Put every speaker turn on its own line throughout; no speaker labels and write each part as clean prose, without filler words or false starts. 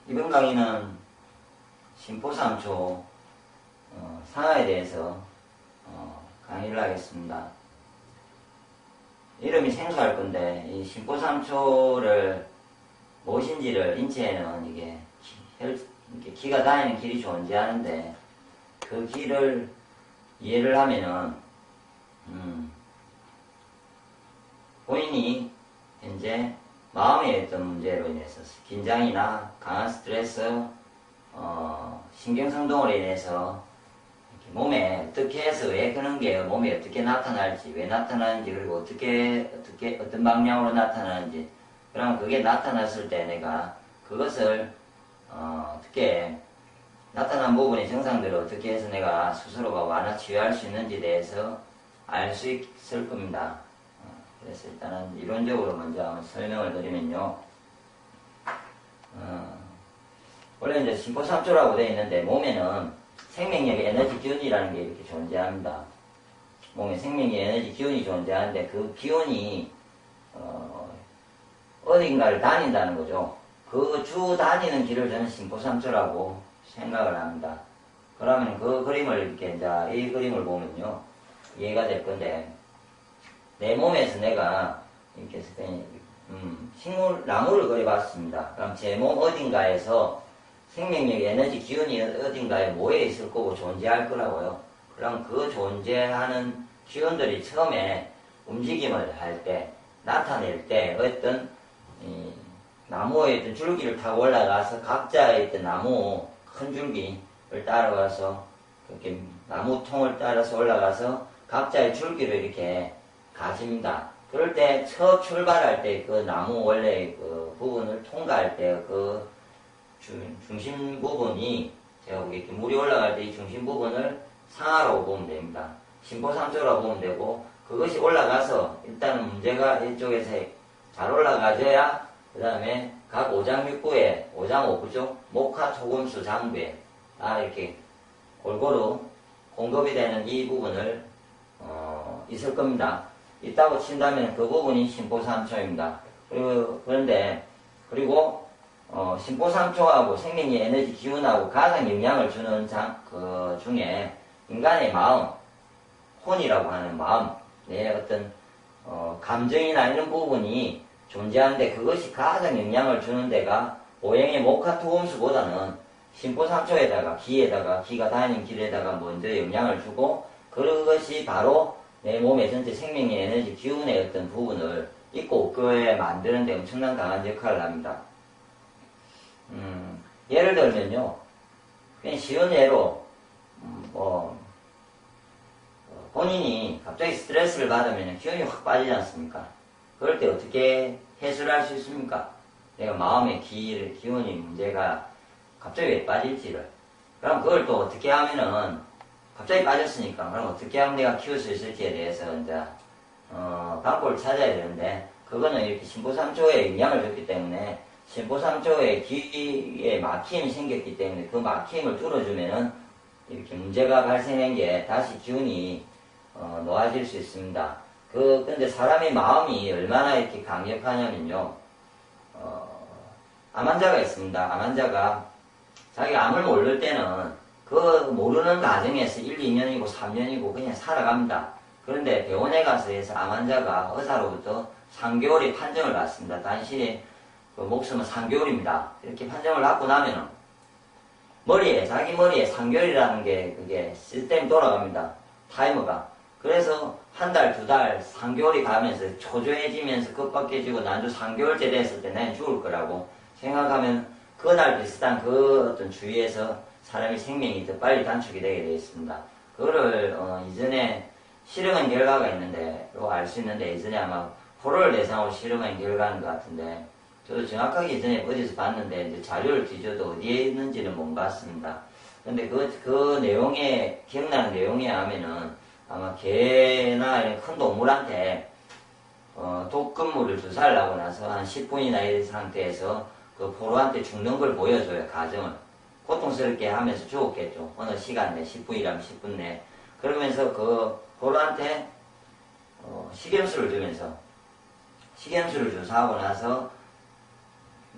이번 강의는 심포삼초 상하에 대해서 강의를 하겠습니다. 이름이 생소할 건데 이 심포삼초를 무엇인지를 인체에는 이게 기가 다니는 길이 존재하는데 그 길을 이해를 하면은 본인이 현재 마음의 어떤 문제로 인해서 긴장이나 강한 스트레스, 신경성동으로 인해서 몸에 어떻게 해서 왜 그런 게 몸에 어떻게 나타날지, 왜 나타나는지, 그리고 어떻게 어떤 방향으로 나타나는지, 그럼 그게 나타났을 때 내가 그것을 어떻게 나타난 부분의 증상들을 어떻게 해서 내가 스스로가 완화 치유할 수 있는지에 대해서 알 수 있을 겁니다. 그래서 일단은 이론적으로 먼저 한번 설명을 드리면요. 원래 이제 심포삼초라고 되어 있는데 몸에는 생명력 에너지 기운이라는 게 이렇게 존재합니다. 몸에 생명력 에너지 기운이 존재하는데 그 기운이 어딘가를 다닌다는 거죠. 그 주 다니는 길을 저는 심포삼초라고 생각을 합니다. 그러면 그 그림을 이렇게 이제 이 그림을 보면요 이해가 될 건데, 내 몸에서 내가 이렇게 나무를 그려봤습니다. 그럼 제 몸 어딘가에서 생명력 에너지 기운이 어딘가에 모여 있을 거고 존재할 거라고요. 그럼 그 존재하는 기운들이 처음에 움직임을 할 때, 나타낼 때 어떤 나무에 있던 줄기를 타고 올라가서 각자의 있던 나무 큰 줄기를 따라가서 그렇게 나무통을 따라서 올라가서 각자의 줄기를 이렇게 가집니다. 그럴 때 첫 출발할 때 그 나무 원래 그 부분을 통과할 때 그 중심 부분이 제가 이렇게 물이 올라갈 때 이 중심 부분을 상하라고 보면 됩니다. 심포삼초라고 보면 되고, 그것이 올라가서 일단은 문제가 이쪽에서 잘 올라가져야 그 다음에 각 오장육부에 오장오구죠. 목화 토금수 장부에 이렇게 골고루 공급이 되는 이 부분을 있을 겁니다. 있다고 친다면 그 부분이 심포삼초입니다. 그리고 심포삼초하고 생명의 에너지 기운하고 가장 영향을 주는 그 중에 인간의 마음, 혼이라고 하는 마음, 내 어떤 감정이나 이런 부분이 존재하는데, 그것이 가장 영향을 주는 데가 오행의 목화토금수보다는 심포삼초에다가 기가 다니는 길에다가 먼저 영향을 주고, 그것이 바로 내 몸의 전체 생명의 에너지 기운의 어떤 부분을 있고 없고에 만드는 데 엄청난 강한 역할을 합니다. 예를 들면요, 그냥 쉬운 예로 본인이 갑자기 스트레스를 받으면 기운이 확 빠지지 않습니까? 그럴 때 어떻게 해소를 할 수 있습니까? 내가 마음의 기운이 문제가 갑자기 왜 빠질지를. 그럼 그걸 또 어떻게 하면은 갑자기 빠졌으니까 그럼 어떻게 하면 내가 키울 수 있을지에 대해서 이제 방법을 찾아야 되는데, 그거는 이렇게 심포삼초에 영향을 줬기 때문에 심포삼초에 기에 막힘이 생겼기 때문에 그 막힘을 뚫어주면은 이렇게 문제가 발생한 게 다시 기운이 놓아질 수 있습니다. 근데 사람의 마음이 얼마나 이렇게 강력하냐면요, 암 환자가 있습니다. 암 환자가 자기 암을 모를 때는 그 모르는 과정에서 1, 2년이고 3년이고 그냥 살아갑니다. 그런데 병원에 가서 해서 암 환자가 의사로부터 3개월의 판정을 받습니다. 당신의 그 목숨은 3개월입니다. 이렇게 판정을 받고 나면은 자기 머리에 3개월이라는 게 그게 시스템이 돌아갑니다. 타이머가. 그래서 한 달, 두 달, 3개월이 가면서 초조해지면서 급박해지고 난주 3개월째 됐을 때 나는 죽을 거라고 생각하면 그날 비슷한 그 어떤 주위에서 사람의 생명이 더 빨리 단축이 되게 되어 있습니다. 그거를 이전에 실험한 결과가 있는데 알 수 있는데, 이전에 아마 포로를 대상으로 실험한 결과인 것 같은데, 저도 정확하게 이전에 어디서 봤는데 이제 자료를 뒤져도 어디에 있는지는 못 봤습니다. 근데 그 내용에 기억나는 내용에 하면은 아마 개나 이런 큰 동물한테 독극물을 주사를 하고 나서 한 10분이나 이런 상태에서 그 포로한테 죽는 걸 보여줘요. 가정을 고통스럽게 하면서 죽었겠죠. 어느 시간 내, 10분이라면 10분 내. 그러면서 그 포로한테 식염수를 주면서 식염수를 주사하고 나서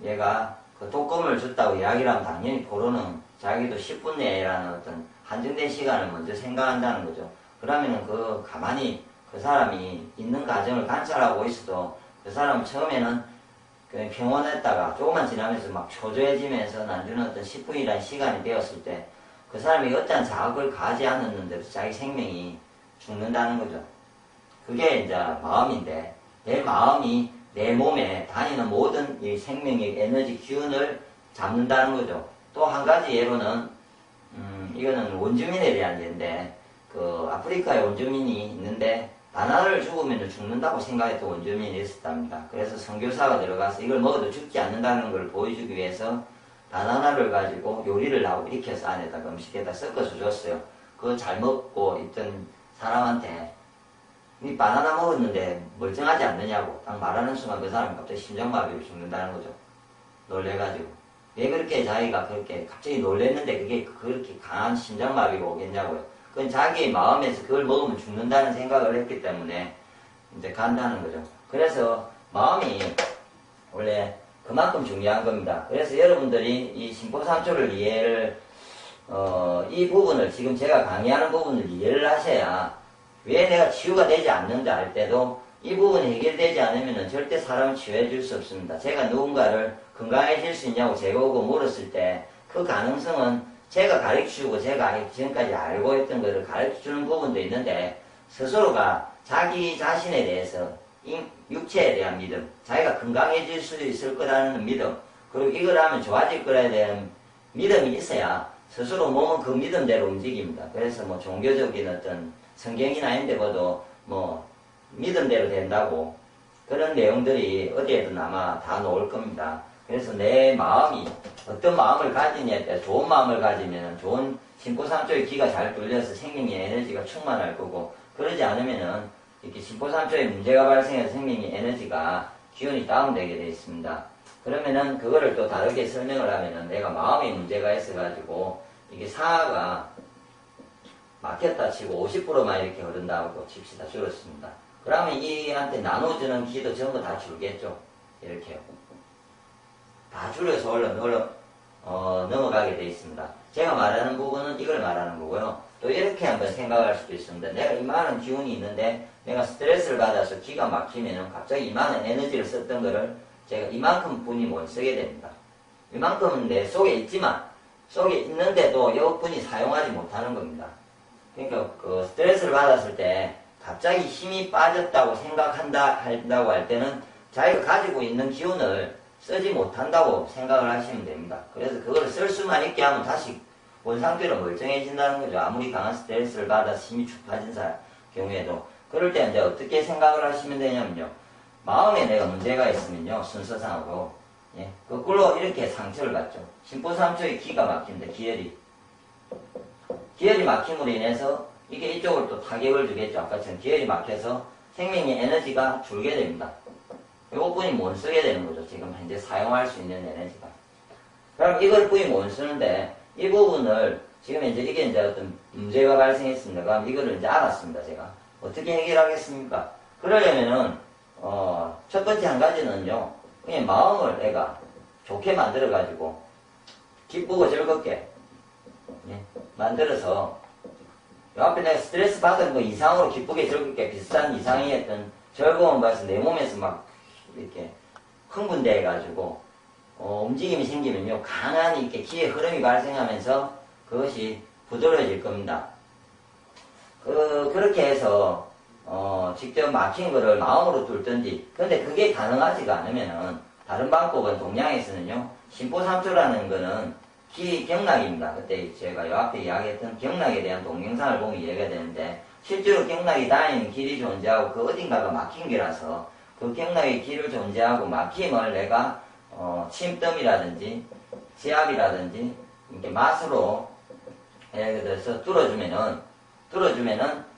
얘가 그 독금을 줬다고 이야기를 하면 당연히 포로는 자기도 10분 내라는 어떤 한정된 시간을 먼저 생각한다는 거죠. 그러면은 그 가만히 그 사람이 있는 과정을 관찰하고 있어도 그 사람은 처음에는 그 평온했다가 조금만 지나면서 막 초조해지면서 나중에 어떤 10분이라는 시간이 되었을 때 그 사람이 어떠한 자극을 가하지 않았는데도 자기 생명이 죽는다는 거죠. 그게 이제 마음인데 내 마음이 내 몸에 다니는 모든 이 생명력, 에너지, 기운을 잡는다는 거죠. 또 한 가지 예로는 이거는 원주민에 대한 예인데 그 아프리카에 원주민이 있는데 바나나를 죽으면 죽는다고 생각했던 원주민이 있었답니다. 그래서 선교사가 들어가서 이걸 먹어도 죽지 않는다는 걸 보여주기 위해서 바나나를 가지고 요리를 하고 익혀서 안에다가 음식에다 섞어서 줬어요. 그거 잘 먹고 있던 사람한테 이 바나나 먹었는데 멀쩡하지 않느냐고 딱 말하는 순간 그 사람이 갑자기 심장마비로 죽는다는 거죠. 놀래가지고. 왜 그렇게 자기가 그렇게 갑자기 놀랬는데 그게 그렇게 강한 심장마비가 오겠냐고요. 그건 자기의 마음에서 그걸 먹으면 죽는다는 생각을 했기 때문에 이제 간다는 거죠. 그래서 마음이 원래 그만큼 중요한 겁니다. 그래서 여러분들이 이 신포삼초를 이해를 이 부분을 지금 제가 강의하는 부분을 이해를 하셔야 왜 내가 치유가 되지 않는다 할 때도 이 부분이 해결되지 않으면 절대 사람을 치유해 줄 수 없습니다. 제가 누군가를 건강해질 수 있냐고 제가 오고 물었을 때 그 가능성은 제가 가르쳐주고 제가 지금까지 알고 있던 것을 가르쳐주는 부분도 있는데 스스로가 자기 자신에 대해서 육체에 대한 믿음, 자기가 건강해질 수 있을 거라는 믿음, 그리고 이걸 하면 좋아질 거라에 대한 믿음이 있어야 스스로 몸은 그 믿음대로 움직입니다. 그래서 뭐 종교적인 어떤 성경이나 이런 데 봐도 뭐 믿음대로 된다고 그런 내용들이 어디에든 아마 다 나올 겁니다. 그래서 내 마음이 어떤 마음을 가지냐에 따라 좋은 마음을 가지면 좋은 신포삼초의 기가 잘 뚫려서 생명의 에너지가 충만할 거고 그러지 않으면은 이렇게 신포삼초에 문제가 발생해서 생명의 에너지가 기운이 다운되게 되어 있습니다. 그러면은 그거를 또 다르게 설명을 하면은 내가 마음에 문제가 있어가지고 이게 상하가 막혔다 치고 50%만 이렇게 흐른다고 칩시다. 줄었습니다. 그러면 이한테 나눠주는 기도 전부 다 줄겠죠. 이렇게요. 다 줄여서 넘어가게 되어 있습니다. 제가 말하는 부분은 이걸 말하는 거고요. 또 이렇게 한번 생각할 수도 있습니다. 내가 이만한 기운이 있는데 내가 스트레스를 받아서 기가 막히면 갑자기 이만한 에너지를 썼던 거를 제가 이만큼 분이 못 쓰게 됩니다. 이만큼은 내 속에 있지만 속에 있는데도 이 분이 사용하지 못하는 겁니다. 그러니까 그 스트레스를 받았을 때 갑자기 힘이 빠졌다고 한다고 할 때는 자기가 가지고 있는 기운을 쓰지 못한다고 생각을 하시면 됩니다. 그래서 그걸 쓸 수만 있게 하면 다시 원상태로 멀쩡해진다는 거죠. 아무리 강한 스트레스를 받아서 힘이 축 빠진 경우에도. 그럴 때 이제 어떻게 생각을 하시면 되냐면요. 마음에 내가 문제가 있으면요. 순서상으로. 예, 거꾸로 이렇게 상처를 받죠. 신포삼초의 기가 막힌데, 기혈이 막힘으로 인해서 이게 이쪽으로 또 타격을 주겠죠. 아까처럼 기혈이 막혀서 생명의 에너지가 줄게 됩니다. 이것뿐이 못 쓰게 되는 거죠. 지금 현재 사용할 수 있는 에너지가. 그럼 이걸 뿐이 못 쓰는데 이 부분을 지금 이제 이게 어떤 문제가 발생했습니다. 그럼 이거를 이제 알았습니다. 제가 어떻게 해결하겠습니까? 그러려면은 첫 번째 한 가지는요. 그냥 마음을 내가 좋게 만들어 가지고 기쁘고 즐겁게 만들어서 요 앞에 내가 스트레스 받은 거 이상으로 기쁘게 즐겁게 비슷한 이상의 어떤 즐거운 것을 내 몸에서 막 이렇게 흥분돼 가지고 움직임이 생기면요 강한 이렇게 기의 흐름이 발생하면서 그것이 부드러워질 겁니다. 그렇게 해서 직접 막힌 거를 마음으로 뚫든지. 근데 그게 가능하지가 않으면은 다른 방법은 동양에서는요 신포삼초라는 거는 기경락입니다. 그때 제가 요 앞에 이야기했던 경락에 대한 동영상을 보면 이해가 되는데 실제로 경락이 다니는 길이 존재하고 그 어딘가가 막힌 게라서 그 경락의 길을 존재하고 막힘을 내가 침뜸이라든지 지압이라든지 이렇게 맛으로 예를 들어서 뚫어주면은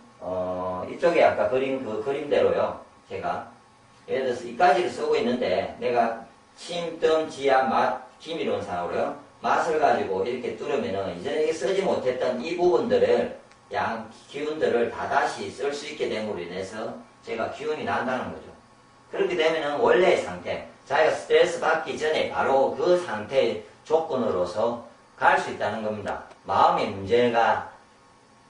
이쪽에 아까 그린 그 그림대로요. 제가 예를 들어서 이까지를 쓰고 있는데 내가 침뜸 지압 맛 기미론상으로요. 맛을 가지고 이렇게 뚫으면은 이전에 쓰지 못했던 이 부분들을 기운들을 다 다시 쓸 수 있게 됨으로 인해서 제가 기운이 난다는 거죠. 그렇게 되면은 원래의 상태, 자기가 스트레스 받기 전에 바로 그 상태의 조건으로서 갈 수 있다는 겁니다. 마음의 문제가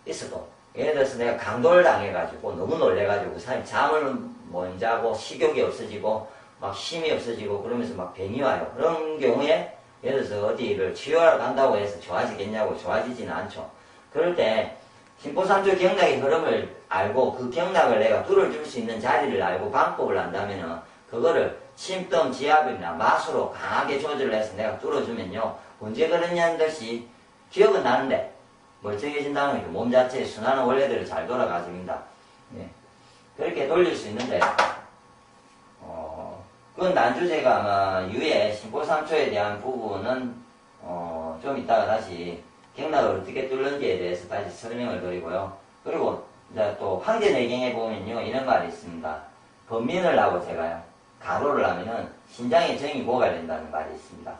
있어도, 예를 들어서 내가 강도를 당해가지고 너무 놀래가지고 그 사람이 잠을 못 자고 식욕이 없어지고 막 힘이 없어지고 그러면서 막 병이 와요. 그런 경우에 예를 들어서 어디를 치료하러 간다고 해서 좋아지겠냐고, 좋아지지는 않죠. 그럴 때 심포삼초 경락의 흐름을 알고 그 경락을 내가 뚫어줄 수 있는 자리를 알고 방법을 안다면은 그거를 침뜸, 지압이나 맛으로 강하게 조절을 해서 내가 뚫어주면요, 언제 그러냐는 듯이 기억은 나는데 멀쩡해진다는 거죠. 몸 자체의 순환의 원래대로 잘 돌아가집니다. 예. 그렇게 돌릴 수 있는데, 그건 난주제가 아마 유해 심포삼초에 대한 부분은 좀 이따가 다시 경락을 어떻게 뚫는지에 대해서 다시 설명을 드리고요. 그리고 이제 또 황제내경에 보면요, 이런 말이 있습니다. 범민을 하고 제가요, 가로를 하면은 신장에 정이 고갈된다는 말이 있습니다.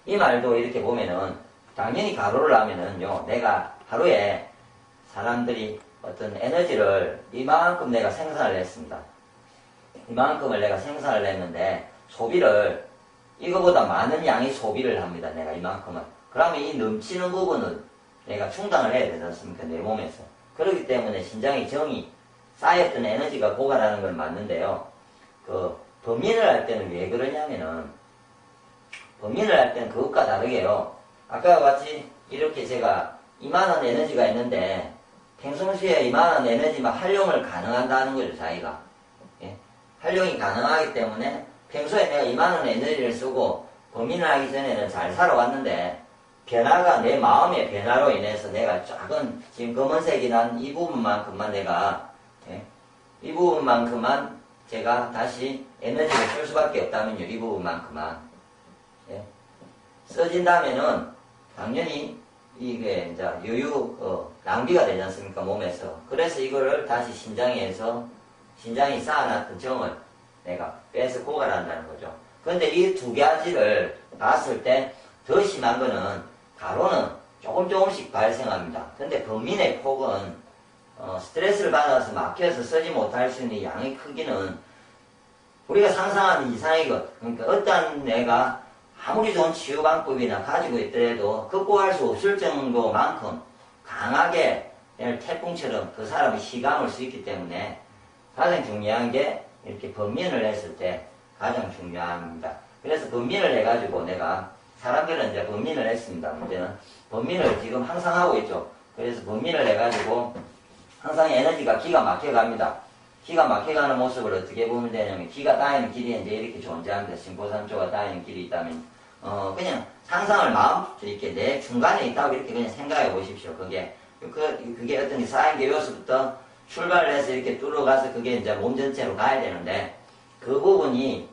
이 말도 이렇게 보면은 당연히 가로를 하면은요, 내가 하루에 사람들이 어떤 에너지를 이만큼 내가 생산을 했습니다. 이만큼을 내가 생산을 했는데 소비를 이거보다 많은 양의 소비를 합니다. 내가 이만큼은. 그러면 이 넘치는 부분은 내가 충당을 해야 되지 않습니까? 내 몸에서. 그렇기 때문에 신장의 정이 쌓였던 에너지가 고갈하는 건 맞는데요. 그 범민을 할 때는 왜 그러냐면은, 범민을 할 때는 그것과 다르게요, 아까 같이 이렇게 제가 이만한 에너지가 있는데 평상시에 이만한 에너지만 활용을 가능한다는 거죠. 자기가. 예? 활용이 가능하기 때문에 평소에 내가 이만한 에너지를 쓰고 범민을 하기 전에는 잘 살아왔는데, 변화가 내 마음의 변화로 인해서 내가 작은 지금 검은색이 난 이 부분만큼만 내가, 예? 이 부분만큼만 제가 다시 에너지를 쓸 수밖에 없다면요, 이 부분만큼만, 예? 써진다면은 당연히 이게 이제 낭비가 되지 않습니까? 몸에서. 그래서 이거를 다시 신장에서, 신장이 쌓아놨던 정을 내가 빼서 고갈한다는 거죠. 그런데 이 두 가지를 봤을 때 더 심한 거는 가로는 조금씩 발생합니다. 근데 범민의 폭은 스트레스를 받아서 막혀서 쓰지 못할 수 있는 양의 크기는 우리가 상상하는 이상의 것, 그러니까 어떤 내가 아무리 좋은 치유 방법이나 가지고 있더라도 극복할 수 없을 정도만큼 강하게 태풍처럼 그 사람의 시감을 수 있기 때문에 가장 중요한 게 이렇게 범민을 했을 때 가장 중요합니다. 그래서 범민을 해가지고 내가, 사람들은 이제 범민을 했습니다. 문제는 범민을 지금 항상 하고 있죠. 그래서 범민을 해가지고 항상 에너지가 기가 막혀갑니다. 기가 막혀가는 모습을 어떻게 보면 되냐면, 기가 따이는 길이 이제 이렇게 존재합니다. 심포삼초가 따이는 길이 있다면, 그냥 상상을 마음부터 이렇게 내 중간에 있다고 이렇게 그냥 생각해 보십시오. 그게 어떤 게 쌓인 게 여기서부터 출발을 해서 이렇게 뚫어가서 그게 이제 몸 전체로 가야 되는데, 그 부분이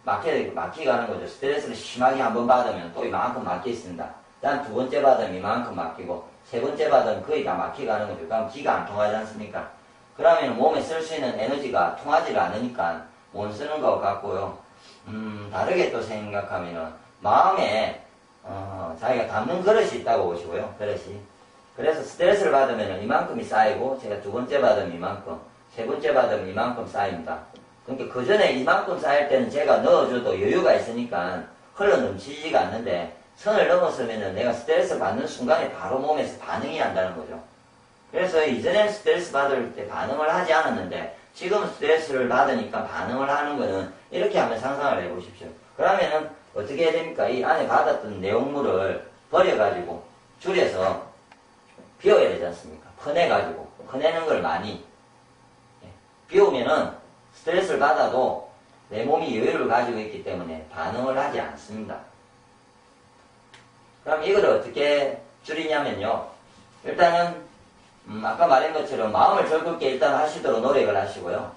막히가는 거죠. 스트레스를 심하게 한번 받으면 또 이만큼 막혀 있습니다. 단 두 번째 받으면 이만큼 막히고, 세 번째 받으면 거의 다 막히가는 거죠. 그럼 기가 안 통하지 않습니까? 그러면 몸에 쓸 수 있는 에너지가 통하지 않으니까 못 쓰는 것 같고요. 다르게 또 생각하면은, 마음에, 자기가 담는 그릇이 있다고 보시고요. 그릇이. 그래서 스트레스를 받으면 이만큼이 쌓이고, 제가 두 번째 받으면 이만큼, 세 번째 받으면 이만큼 쌓입니다. 그러니까 그 전에 이만큼 쌓일 때는 제가 넣어줘도 여유가 있으니까 흘러 넘치지가 않는데, 선을 넘었으면 내가 스트레스 받는 순간에 바로 몸에서 반응이 난다는 거죠. 그래서 이전엔 스트레스 받을 때 반응을 하지 않았는데, 지금 스트레스를 받으니까 반응을 하는 거는 이렇게 한번 상상을 해보십시오. 그러면은 어떻게 해야 됩니까? 이 안에 받았던 내용물을 버려가지고 줄여서 비워야 되지 않습니까? 퍼내가지고. 퍼내는 걸 많이. 비우면은 스트레스를 받아도 내 몸이 여유를 가지고 있기 때문에 반응을 하지 않습니다. 그럼 이걸 어떻게 줄이냐면요. 일단은 아까 말한 것처럼 마음을 즐겁게 일단 하시도록 노력을 하시고요.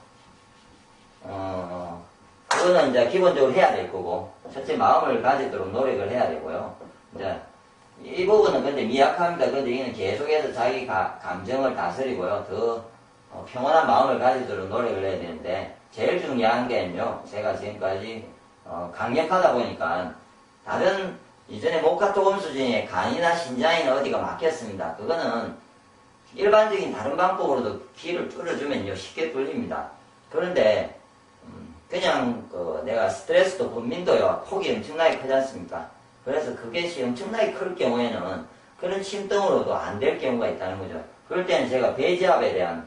그거는 이제 기본적으로 해야 될 거고, 첫째 마음을 가지도록 노력을 해야 되고요. 이제 이 부분은 근데 미약합니다. 근데 이는 계속해서 자기 감정을 다스리고요. 더 평온한 마음을 가지도록 노력을 해야 되는데, 제일 중요한 게요, 제가 지금까지 강력하다 보니까 다른 이전에 목화토금수 중에 간이나 신장이나 어디가 막혔습니다. 그거는 일반적인 다른 방법으로도 길을 뚫어주면요 쉽게 뚫립니다. 그런데 그냥 내가 스트레스도 분민도요 폭이 엄청나게 크지 않습니까? 그래서 그것이 엄청나게 클 경우에는 그런 침등으로도 안 될 경우가 있다는 거죠. 그럴 때는 제가 배지압에 대한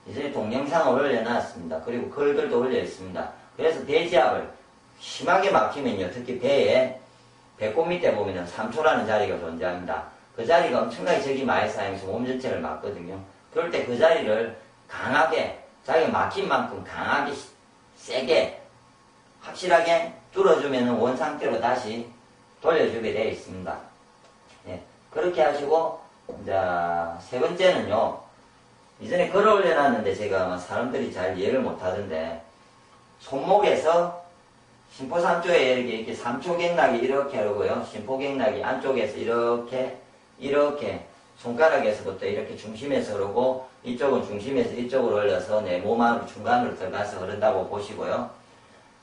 이제 동영상을 올려놨습니다. 그리고 글들도 올려 있습니다. 그래서 배지압을 심하게 막히면요, 특히 배에 배꼽 밑에 보면은 3초라는 자리가 존재합니다. 그 자리가 엄청나게 적이 많이 쌓이면서 몸 전체를 막거든요. 그럴 때 그 자리를 강하게, 자기가 막힌 만큼 강하게, 세게, 확실하게 뚫어주면 원 상태로 다시 돌려주게 되어 있습니다. 예, 그렇게 하시고, 이제, 세 번째는요, 이전에 글을 올려놨는데 제가 아마 사람들이 잘 이해를 못 하던데, 손목에서 심포삼조에 이렇게 삼초경락이 이렇게 하고요. 심포경락이 안쪽에서 이렇게 손가락에서부터 이렇게 중심에서 흐르고 이쪽은 중심에서 이쪽으로 흘러서 내 몸 안으로 중간으로 들어가서 흐른다고 보시고요.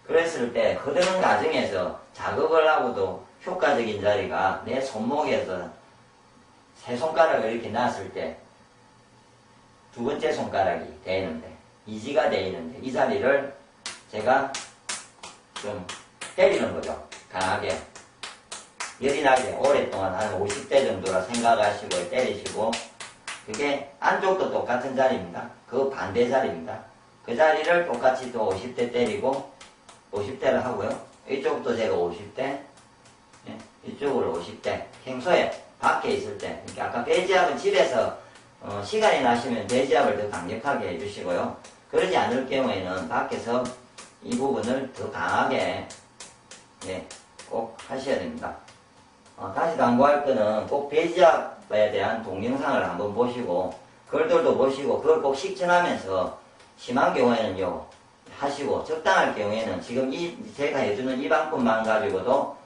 그랬을 때 흐르는 과정에서 자극을 하고도 효과적인 자리가 내 손목에서 세 손가락을 이렇게 놨을 때 두 번째 손가락이 되는데 이지가 되는데 이 자리를 제가 좀 때리는 거죠. 강하게. 열이 나게 오랫동안 한 50대 정도라 생각하시고 때리시고 그게 안쪽도 똑같은 자리입니다. 그 반대 자리입니다. 그 자리를 똑같이 또 50대 때리고 50대를 하고요. 이쪽도 제가 50대 예, 이쪽으로 50대 평소에 밖에 있을 때 이렇게 아까 배지압은 집에서 시간이 나시면 배지압을 더 강력하게 해주시고요. 그러지 않을 경우에는 밖에서 이 부분을 더 강하게 예, 꼭 하셔야 됩니다. 다시 당부할 거는 꼭 배지압에 대한 동영상을 한번 보시고 글들도 보시고 그걸 꼭 실천하면서 심한 경우에는요 하시고 적당할 경우에는 지금 제가 해주는 이 방법만 가지고도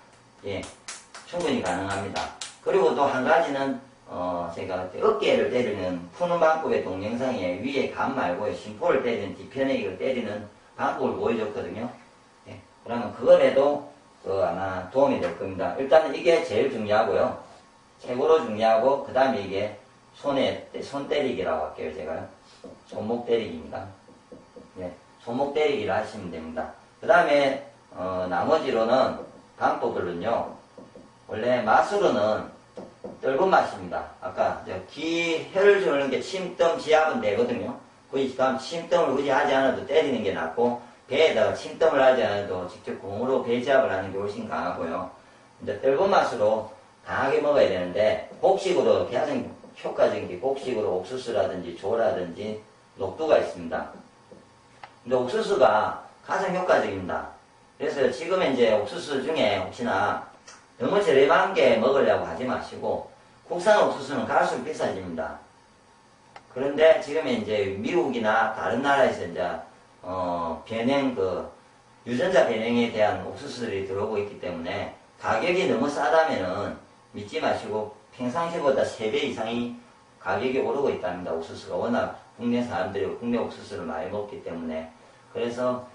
예, 충분히 가능합니다. 그리고 또 한 가지는 제가 어깨를 때리는 푸는 방법의 동영상에 위에 감 말고 심포를 때리는 뒤편에 이걸 때리는 방법을 보여줬거든요. 예, 그러면 그걸 해도 아마 도움이 될 겁니다. 일단은 이게 제일 중요하고요. 최고로 중요하고 그 다음에 이게 손 때리기라고 할게요. 제가 손목 때리기입니다. 예, 손목 때리기를 하시면 됩니다. 그 다음에 나머지로는 방법들은요. 원래 마술은 뜰근 맛입니다. 아까 혀를 주는 게 침뜸 지압은 되거든요. 그 다음 침뜸을 굳이 하지 않아도 때리는 게 낫고 배에다가 침뜸을 하지 않아도 직접 공으로 배지압을 하는 게 훨씬 강하고요. 이제 뜰근 맛으로 강하게 먹어야 되는데 곡식으로 가장 효과적인 게 곡식으로 옥수수라든지 조라든지 녹두가 있습니다. 근데 옥수수가 가장 효과적입니다. 그래서 지금 이제 옥수수 중에 혹시나 너무 저렴한 게 먹으려고 하지 마시고 국산 옥수수는 갈수록 비싸집니다. 그런데 지금 이제 미국이나 다른 나라에서 이제 변형 유전자 변형에 대한 옥수수들이 들어오고 있기 때문에 가격이 너무 싸다면은 믿지 마시고 평상시보다 3배 이상이 가격이 오르고 있답니다. 옥수수가 워낙 국내 사람들이 국내 옥수수를 많이 먹기 때문에 그래서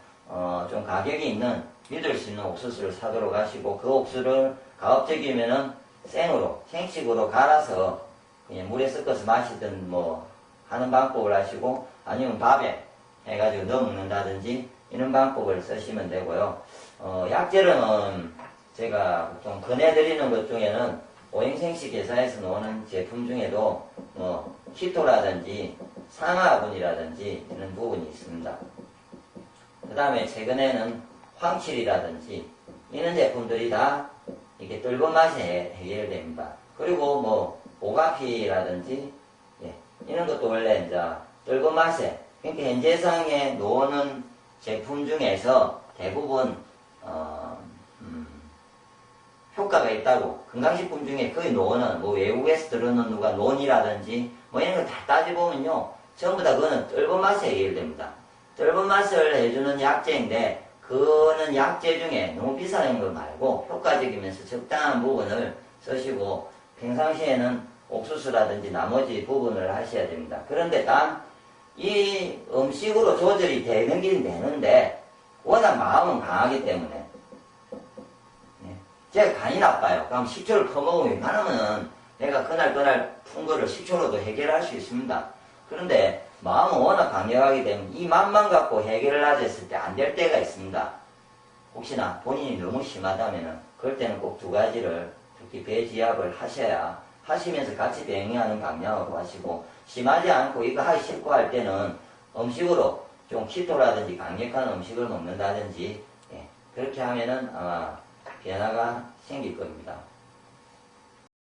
좀 가격이 있는 믿을 수 있는 옥수수를 사도록 하시고 그 옥수수를 가급적이면은 생식으로 갈아서 그냥 물에 섞어서 마시든 뭐 하는 방법을 하시고 아니면 밥에 해가지고 넣어 먹는다든지 이런 방법을 쓰시면 되고요. 약재로는 제가 보통 권해드리는 것 중에는 오행생식 회사에서 나오는 제품 중에도 뭐 키토라든지 상화분이라든지 이런 부분이 있습니다. 그 다음에 최근에는 황칠이라든지 이런 제품들이 다 이렇게 뜰근 맛에 해결됩니다. 그리고 뭐 오가피라든지 예, 이런 것도 원래 이제 뜰근 맛에 그러니까 현재상에 나오는 제품 중에서 대부분 효과가 있다고 건강식품 중에 거의 노는 뭐 외국에서 들어오는 누가 논이라든지 뭐 이런 거 다 따져보면요 전부 다 그거는 뜰근 맛에 해결됩니다. 뜰근 맛을 해주는 약재인데 그거는 약재 중에 너무 비싼 거 말고 효과적이면서 적당한 부분을 쓰시고 평상시에는 옥수수라든지 나머지 부분을 하셔야 됩니다. 그런데 단 이 음식으로 조절이 되긴 되는데 워낙 마음은 강하기 때문에 제가 간이 나빠요. 그럼 식초를 퍼먹으면 웬만하면 내가 그날 푼 거를 식초로도 해결할 수 있습니다. 그런데 마음은 워낙 강력하기 때문에 이 마음만 갖고 해결을 하셨을 때 안 될 때가 있습니다. 혹시나 본인이 너무 심하다면은 그럴 때는 꼭 두 가지를 특히 배지압을 하셔야 하시면서 같이 병행하는 방향으로 하시고 심하지 않고 이거 하기 싫고 할 때는 음식으로 좀 키토라든지 강력한 음식을 먹는다든지 예, 그렇게 하면은 아마 변화가 생길 겁니다.